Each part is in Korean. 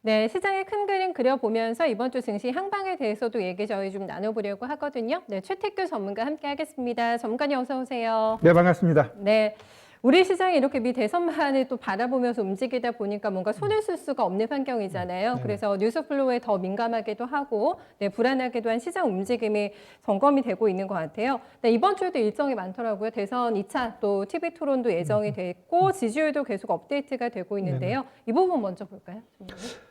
네, 시장의 큰 그림 그려보면서 이번 주 증시 향방에 대해서도 얘기 저희 좀 나눠보려고 하거든요. 네, 최태규 전문가 함께 하겠습니다. 전문가님 어서 오세요. 네, 반갑습니다. 네, 우리 시장이 이렇게 미 대선만을 또 바라보면서 움직이다 보니까 뭔가 손을 쓸 수가 없는 환경이잖아요. 네네. 그래서 뉴스 플로우에 더 민감하기도 하고, 네, 불안하기도 한 시장 움직임이 점검이 되고 있는 것 같아요. 네, 이번 주에도 일정이 많더라고요. 대선 2차 또 TV 토론도 예정이 됐고, 지지율도 계속 업데이트가 되고 있는데요. 이 부분 먼저 볼까요?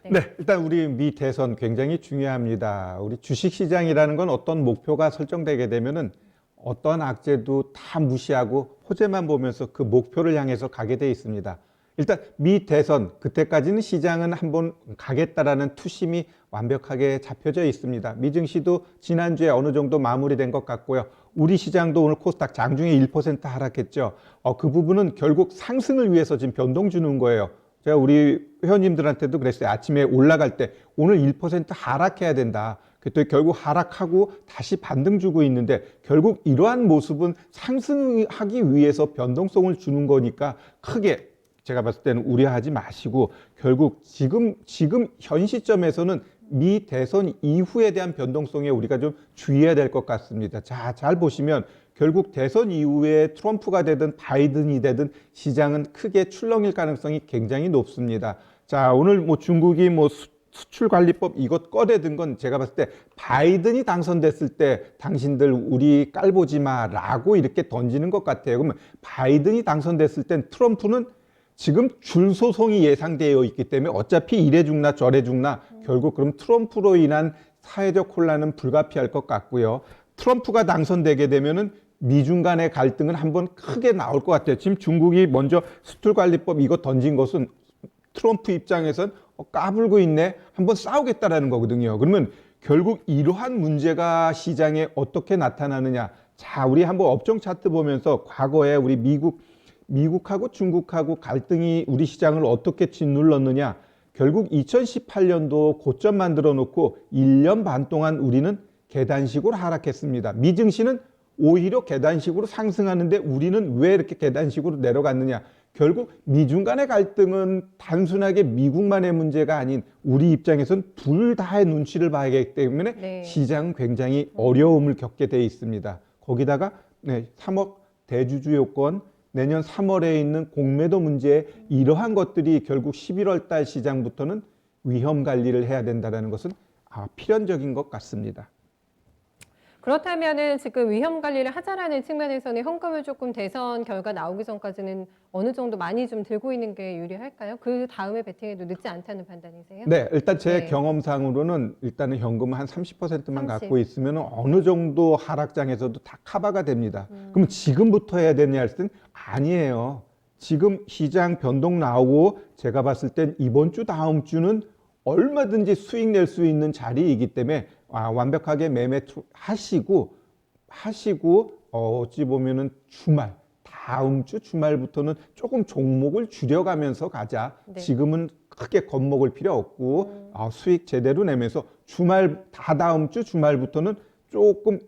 네, 일단 우리 미 대선 굉장히 중요합니다. 우리 주식시장이라는 건 어떤 목표가 설정되게 되면은 어떤 악재도 다 무시하고 호재만 보면서 그 목표를 향해서 가게 돼 있습니다. 일단 미 대선 그때까지는 시장은 한번 가겠다라는 투심이 완벽하게 잡혀져 있습니다. 미 증시도 지난주에 어느 정도 마무리된 것 같고요. 우리 시장도 오늘 코스닥 장중에 1% 하락했죠. 그 부분은 결국 상승을 위해서 지금 변동 주는 거예요. 제가 우리 회원님들한테도 그랬어요. 아침에 올라갈 때 오늘 1% 하락해야 된다. 그때 결국 하락하고 다시 반등 주고 있는데 결국 이러한 모습은 상승하기 위해서 변동성을 주는 거니까 크게 제가 봤을 때는 우려하지 마시고 결국 지금 현 시점에서는 미 대선 이후에 대한 변동성에 우리가 좀 주의해야 될 것 같습니다. 자, 잘 보시면 결국 대선 이후에 트럼프가 되든 바이든이 되든 시장은 크게 출렁일 가능성이 굉장히 높습니다. 자, 오늘 뭐 중국이 뭐 수출관리법 이것 꺼내든 건 제가 봤을 때 바이든이 당선됐을 때 당신들 우리 깔보지 마라고 이렇게 던지는 것 같아요. 그러면 바이든이 당선됐을 땐 트럼프는 지금 줄 소송이 예상되어 있기 때문에 어차피 이래 죽나 저래 죽나 결국 그럼 트럼프로 인한 사회적 혼란은 불가피할 것 같고요. 트럼프가 당선되게 되면은 미중 간의 갈등은 한번 크게 나올 것 같아요. 지금 중국이 먼저 수출관리법 이거 던진 것은 트럼프 입장에선 까불고 있네. 한번 싸우겠다라는 거거든요. 그러면 결국 이러한 문제가 시장에 어떻게 나타나느냐. 자, 우리 한번 업종 차트 보면서 과거에 우리 미국하고 중국하고 갈등이 우리 시장을 어떻게 짓눌렀느냐. 결국 2018년도 고점 만들어 놓고 1년 반 동안 우리는 계단식으로 하락했습니다. 미 증시는 오히려 계단식으로 상승하는데 우리는 왜 이렇게 계단식으로 내려갔느냐. 결국 미중 간의 갈등은 단순하게 미국만의 문제가 아닌 우리 입장에선 둘 다의 눈치를 봐야 하기 때문에 네. 시장은 굉장히 어려움을 겪게 돼 있습니다. 거기다가 3억 대주주 요건, 내년 3월에 있는 공매도 문제 이러한 것들이 결국 11월 달 시장부터는 위험 관리를 해야 된다는 것은 필연적인 것 같습니다. 그렇다면은 지금 위험 관리를 하자라는 측면에서는 현금을 조금 대선 결과 나오기 전까지는 어느 정도 많이 좀 들고 있는 게 유리할까요? 그 다음에 베팅해도 늦지 않다는 판단이세요? 네, 일단 제 네. 경험상으로는 일단은 현금 한 30%만 30. 갖고 있으면 어느 정도 하락장에서도 다 커버가 됩니다. 그럼 지금부터 해야 되냐 했을 땐 아니에요. 지금 시장 변동 나오고 제가 봤을 땐 이번 주 다음 주는 얼마든지 수익 낼 수 있는 자리이기 때문에 완벽하게 매매 하시고 어찌 보면은 주말 다음 주 주말부터는 조금 종목을 줄여가면서 가자. 네. 지금은 크게 겁먹을 필요 없고 수익 제대로 내면서 다다음 주 주말부터는 조금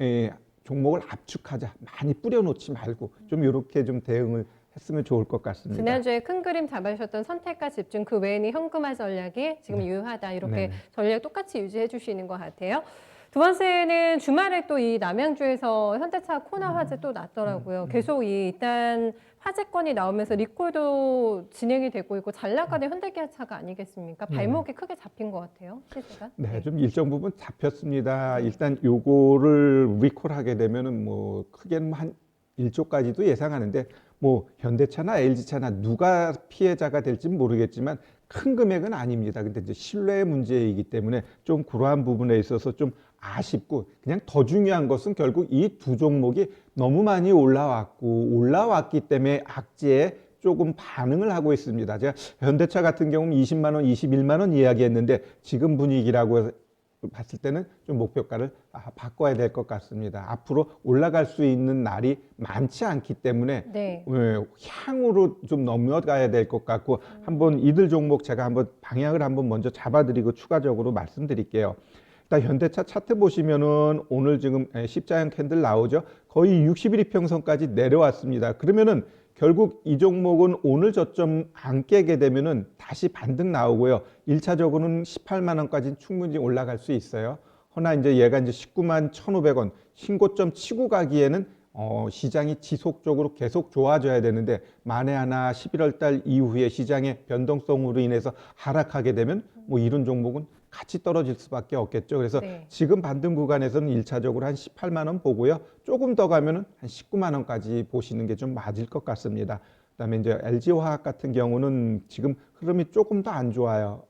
종목을 압축하자. 많이 뿌려놓지 말고 좀 이렇게 좀 대응을 했으면 좋을 것 같습니다. 지난주에 큰 그림 잡으셨던 선택과 집중 그 외에는 현금화 전략이 지금 유효하다 이렇게 네네. 전략 똑같이 유지해 주시는 것 같아요. 두 번째는 주말에 또 이 남양주에서 현대차 코나 화재 또 났더라고요. 계속 일단 화재건이 나오면서 리콜도 진행이 되고 있고 잘 나가는 현대기아차가 아니겠습니까? 발목이 크게 잡힌 것 같아요, 시세가. 네, 좀 일정 부분 잡혔습니다. 일단 요거를 리콜하게 되면은 뭐 크게는 한 1조까지도 예상하는데 뭐 현대차나 LG차나 누가 피해자가 될지는 모르겠지만 큰 금액은 아닙니다. 근데 이제 신뢰의 문제이기 때문에 좀 그러한 부분에 있어서 좀 아쉽고 그냥 더 중요한 것은 결국 이 두 종목이 너무 많이 올라왔기 때문에 악재에 조금 반응을 하고 있습니다. 제가 현대차 같은 경우는 20만 원, 21만 원 이야기했는데 지금 분위기라고 봤을 때는 좀 목표가를 바꿔야 될 것 같습니다. 앞으로 올라갈 수 있는 날이 많지 않기 때문에 네. 향으로 좀 넘어가야 될 것 같고 한번 이들 종목 제가 한번 방향을 한번 먼저 잡아드리고 추가적으로 말씀드릴게요. 일단 현대차 차트 보시면은 오늘 지금 십자형 캔들 나오죠. 거의 60일 이평선까지 내려왔습니다. 그러면은 결국 이 종목은 오늘 저점 안 깨게 되면은 다시 반등 나오고요. 1차적으로는 18만 원까지는 충분히 올라갈 수 있어요. 허나 이제 얘가 이제 19만 1,500원 신고점 치고 가기에는 시장이 지속적으로 계속 좋아져야 되는데 만에 하나 11월 달 이후에 시장의 변동성으로 인해서 하락하게 되면 뭐 이런 종목은 같이 떨어질 수밖에 없겠죠. 그래서 네. 지금 반등 구간에서는 1차적으로 한 18만 원 보고요. 조금 더 가면은 한 19만 원까지 보시는 게 좀 맞을 것 같습니다. 그다음에 이제 LG화학 같은 경우는 지금 흐름이 조금 더 안 좋아요.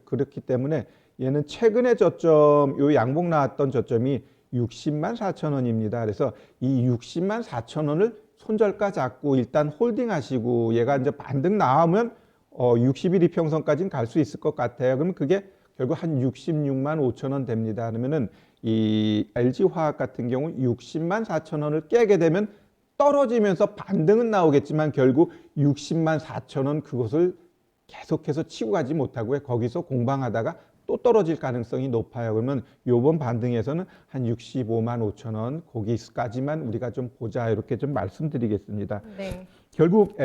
그렇기 때문에 얘는 최근에 저점, 요 양봉 나왔던 저점이 60만 4천 원입니다. 그래서 이 60만 4천 원을 손절가 잡고 일단 홀딩 하시고 얘가 이제 반등 나오면 60일 이평선까지는 갈 수 있을 것 같아요. 그러면 그게 결국 한 66만 5천 원 됩니다. 그러면은 이 LG화학 같은 경우 60만 4천 원을 깨게 되면 떨어지면서 반등은 나오겠지만 결국 60만 4천 원 그것을 계속해서 치고 가지 못하고요. 거기서 공방하다가 또 떨어질 가능성이 높아요. 그러면 요번 반등에서는 한 65만 5천 원 거기까지만 우리가 좀 보자 이렇게 좀 말씀드리겠습니다. 네. 결국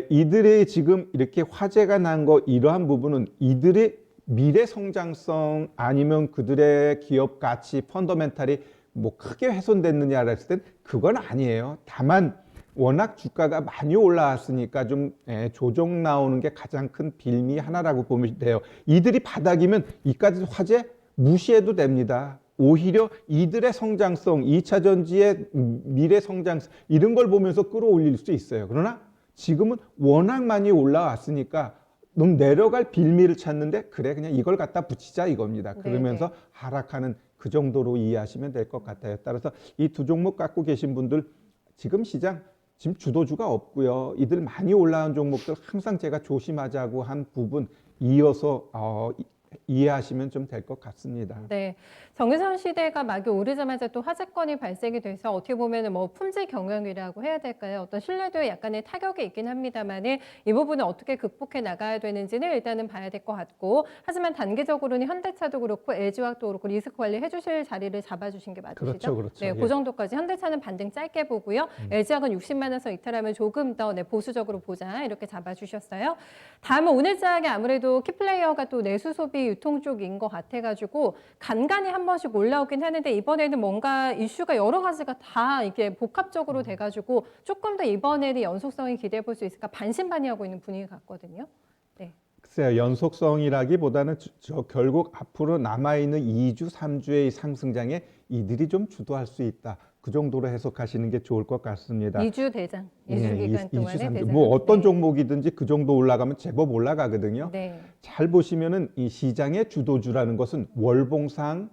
이들의 지금 이렇게 화제가 난 거 이러한 부분은 이들의 미래 성장성 아니면 그들의 기업 가치 펀더멘탈이 뭐 크게 훼손됐느냐라 했을 땐 그건 아니에요. 다만 워낙 주가가 많이 올라왔으니까 좀 조정 나오는 게 가장 큰 빌미 하나라고 보면 돼요. 이들이 바닥이면 이까지 화제 무시해도 됩니다. 오히려 이들의 성장성, 2차 전지의 미래 성장성 이런 걸 보면서 끌어올릴 수 있어요. 그러나 지금은 워낙 많이 올라왔으니까 너무 내려갈 빌미를 찾는데 그래 그냥 이걸 갖다 붙이자 이겁니다. 그러면서 하락하는 그 정도로 이해하시면 될 것 같아요. 따라서 이 두 종목 갖고 계신 분들 지금 시장 지금 주도주가 없고요. 이들 많이 올라온 종목들 항상 제가 조심하자고 한 부분 이어서 이해하시면 좀 될 것 같습니다. 네, 정유선 시대가 막이 오르자마자 또 화제건이 발생이 돼서 어떻게 보면 뭐 품질 경영이라고 해야 될까요? 어떤 신뢰도에 약간의 타격이 있긴 합니다만은 이 부분을 어떻게 극복해 나가야 되는지는 일단은 봐야 될 것 같고 하지만 단기적으로는 현대차도 그렇고 LG화학도 그렇고 리스크 관리 해주실 자리를 잡아주신 게 맞으시죠? 그렇죠, 그렇죠. 네, 그 정도까지 현대차는 반등 짧게 보고요. LG화학은 60만 원에서 이탈하면 조금 더 보수적으로 보자 이렇게 잡아주셨어요. 다음은 오늘 장에 아무래도 키플레이어가 또 내수 소비 유통 쪽인 것 같아가지고 간간히 한 번씩 올라오긴 하는데 이번에는 뭔가 이슈가 여러 가지가 다 이게 복합적으로 돼가지고 조금 더 이번에는 연속성이 기대해 볼 수 있을까 반신반의하고 있는 분위기 같거든요. 네. 글쎄요, 연속성이라기보다는 결국 앞으로 남아있는 2주, 3주의 상승장에 이들이 좀 주도할 수 있다. 그 정도로 해석하시는 게 좋을 것 같습니다. 2주 대장, 2주 기간 동안의 2주, 3주. 대장. 뭐 어떤 네. 종목이든지 그 정도 올라가면 제법 올라가거든요. 네. 잘 보시면은 이 시장의 주도주라는 것은 월봉상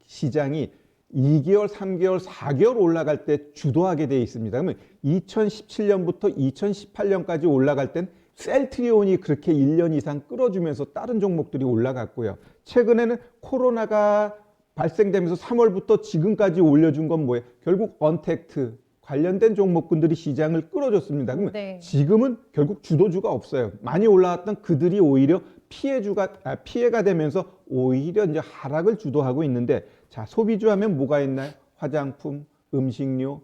시장이 2개월, 3개월, 4개월 올라갈 때 주도하게 돼 있습니다. 그러면 2017년부터 2018년까지 올라갈 땐 셀트리온이 그렇게 1년 이상 끌어주면서 다른 종목들이 올라갔고요. 최근에는 코로나가 발생되면서 3월부터 지금까지 올려준 건 뭐예요? 결국 언택트 관련된 종목군들이 시장을 끌어줬습니다. 그러면 네. 지금은 결국 주도주가 없어요. 많이 올라왔던 그들이 오히려 피해가 되면서 오히려 이제 하락을 주도하고 있는데 자, 소비주 하면 뭐가 있나요? 화장품, 음식료,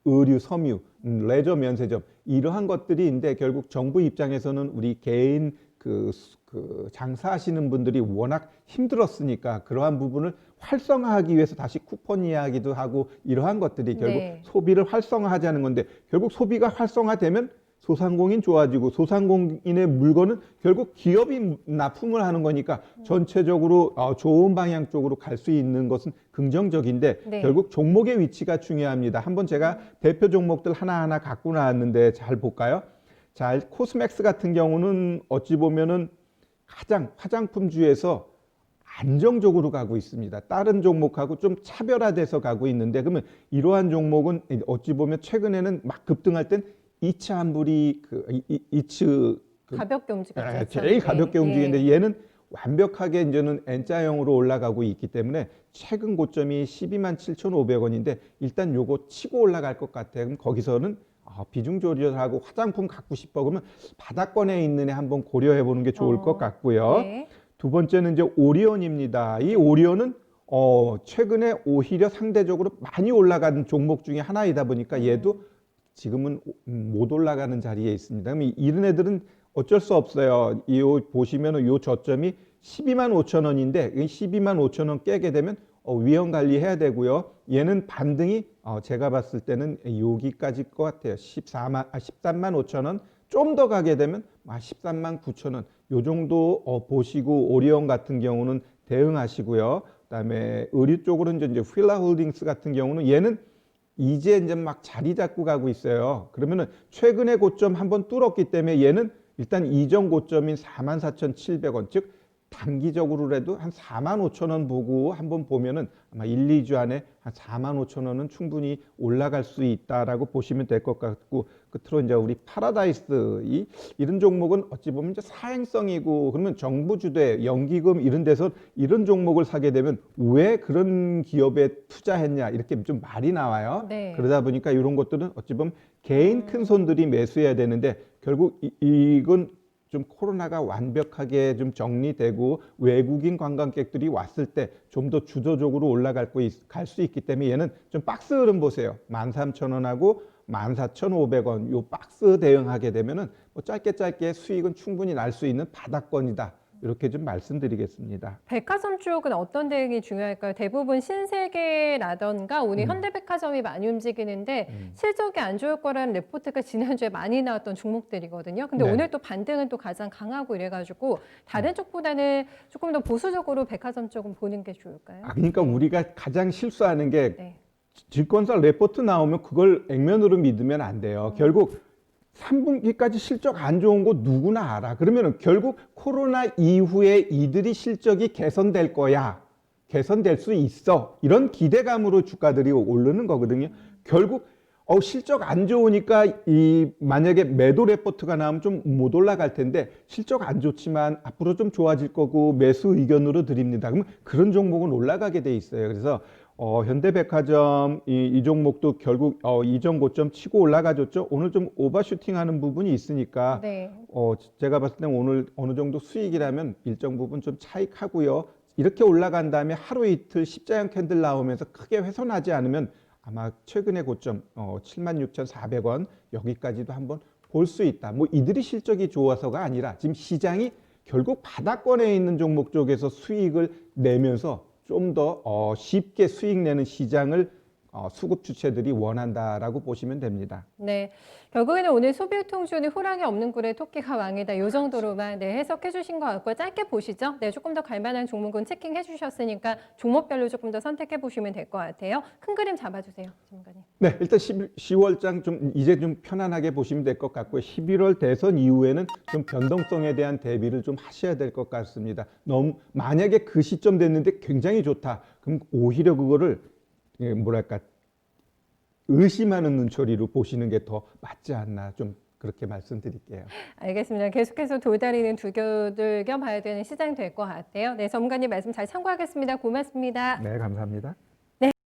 의류, 섬유, 레저 면세점 이러한 것들이 있는데 결국 정부 입장에서는 우리 개인 그 장사하시는 분들이 워낙 힘들었으니까 그러한 부분을 활성화하기 위해서 다시 쿠폰 이야기도 하고 이러한 것들이 결국 네. 소비를 활성화하자는 건데 결국 소비가 활성화되면 소상공인 좋아지고 소상공인의 물건은 결국 기업이 납품을 하는 거니까 전체적으로 좋은 방향 쪽으로 갈 수 있는 것은 긍정적인데 네. 결국 종목의 위치가 중요합니다. 한번 제가 대표 종목들 하나하나 갖고 나왔는데 잘 볼까요? 자, 코스맥스 같은 경우는 어찌 보면은 가장 화장품주에서 안정적으로 가고 있습니다. 다른 종목하고 좀 차별화돼서 가고 있는데 그러면 이러한 종목은 어찌 보면 최근에는 막 급등할 땐 이츠 한불이 가볍게 움직였죠. 제일 가볍게 네. 움직이는데 얘는 완벽하게 이제는 N자형으로 올라가고 있기 때문에 최근 고점이 12만 7,500원인데 일단 요거 치고 올라갈 것 같아요. 그럼 거기서는 비중 조절하고 화장품 갖고 싶어 그러면 바닥권에 있는 애 한번 고려해 보는 게 좋을 것 같고요. 네. 두 번째는 이제 오리온입니다. 이 오리온은 최근에 오히려 상대적으로 많이 올라간 종목 중에 하나이다 보니까 얘도 지금은 못 올라가는 자리에 있습니다. 그럼 이런 애들은 어쩔 수 없어요. 보시면 요 저점이 12만 5천 원인데 12만 5천 원 깨게 되면 위험 관리해야 되고요. 얘는 반등이 제가 봤을 때는 여기까지일 것 같아요. 13만 5천 원. 좀 더 가게 되면 13만 9천 원. 요 정도 보시고 오리온 같은 경우는 대응하시고요. 그다음에 의류 쪽으로는 이제 휠라 홀딩스 같은 경우는 얘는 이제 막 자리 잡고 가고 있어요. 그러면은 최근에 고점 한번 뚫었기 때문에 얘는 일단 이전 고점인 44,700원, 즉 단기적으로라도 한 45,000원 보고 한번 보면은 아마 1, 2주 안에 한 45,000원은 충분히 올라갈 수 있다라고 보시면 될 것 같고, 끝으로 이제 우리 파라다이스 이런 종목은 어찌 보면 이제 사행성이고, 그러면 정부 주대 연기금 이런 데서 이런 종목을 사게 되면 왜 그런 기업에 투자했냐 이렇게 좀 말이 나와요. 네. 그러다 보니까 이런 것들은 어찌 보면 개인 큰 손들이 매수해야 되는데 결국 이건 좀 코로나가 완벽하게 좀 정리되고 외국인 관광객들이 왔을 때 좀 더 주도적으로 올라갈 수 있기 때문에 얘는 좀 박스 흐름 보세요. 13,000원하고 14,500원 요 박스 대응하게 되면은 뭐 짧게 수익은 충분히 날 수 있는 바닥권이다. 이렇게 좀 말씀드리겠습니다. 백화점 쪽은 어떤 대응이 중요할까요? 대부분 신세계라던가 오늘 현대백화점이 많이 움직이는데 실적이 안 좋을 거라는 레포트가 지난주에 많이 나왔던 종목들이거든요. 근데 네. 오늘 또 반등은 또 가장 강하고 이래가지고 다른 쪽보다는 조금 더 보수적으로 백화점 쪽은 보는 게 좋을까요? 그러니까 우리가 가장 실수하는 게 네. 증권사 레포트 나오면 그걸 액면으로 믿으면 안 돼요. 결국 3분기까지 실적 안 좋은 거 누구나 알아. 그러면 결국 코로나 이후에 이들이 실적이 개선될 거야. 개선될 수 있어. 이런 기대감으로 주가들이 오르는 거거든요. 결국 실적 안 좋으니까 만약에 매도 레포트가 나오면 좀 못 올라갈 텐데 실적 안 좋지만 앞으로 좀 좋아질 거고 매수 의견으로 드립니다. 그러면 그런 종목은 올라가게 돼 있어요. 그래서 현대백화점 이 종목도 결국 이전 고점 치고 올라가줬죠. 오늘 좀 오버슈팅하는 부분이 있으니까 네. 제가 봤을 때 오늘 어느 정도 수익이라면 일정 부분 좀 차익하고요. 이렇게 올라간 다음에 하루 이틀 십자형 캔들 나오면서 크게 훼손하지 않으면 아마 최근의 고점 76,400원 여기까지도 한번 볼 수 있다. 뭐 이들이 실적이 좋아서가 아니라 지금 시장이 결국 바닥권에 있는 종목 쪽에서 수익을 내면서 좀 더 쉽게 수익 내는 시장을 수급 주체들이 원한다라고 보시면 됩니다. 네, 결국에는 오늘 소비유통주는 호랑이 없는 굴에 토끼가 왕이다. 이 정도로만 해석해 주신 것 같고 짧게 보시죠. 네, 조금 더 갈만한 종목은 체킹해 주셨으니까 종목별로 조금 더 선택해 보시면 될 것 같아요. 큰 그림 잡아주세요, 전문가님. 네, 일단 10월장 좀 이제 좀 편안하게 보시면 될 것 같고요. 11월 대선 이후에는 좀 변동성에 대한 대비를 좀 하셔야 될 것 같습니다. 너무 만약에 그 시점 됐는데 굉장히 좋다. 그럼 오히려 그거를 뭐랄까 의심하는 눈초리로 보시는 게 더 맞지 않나 좀 그렇게 말씀드릴게요. 알겠습니다. 계속해서 돌다리는 두들겨 봐야 되는 시장 될 것 같아요. 네, 전문가님 말씀 잘 참고하겠습니다. 고맙습니다. 네, 감사합니다.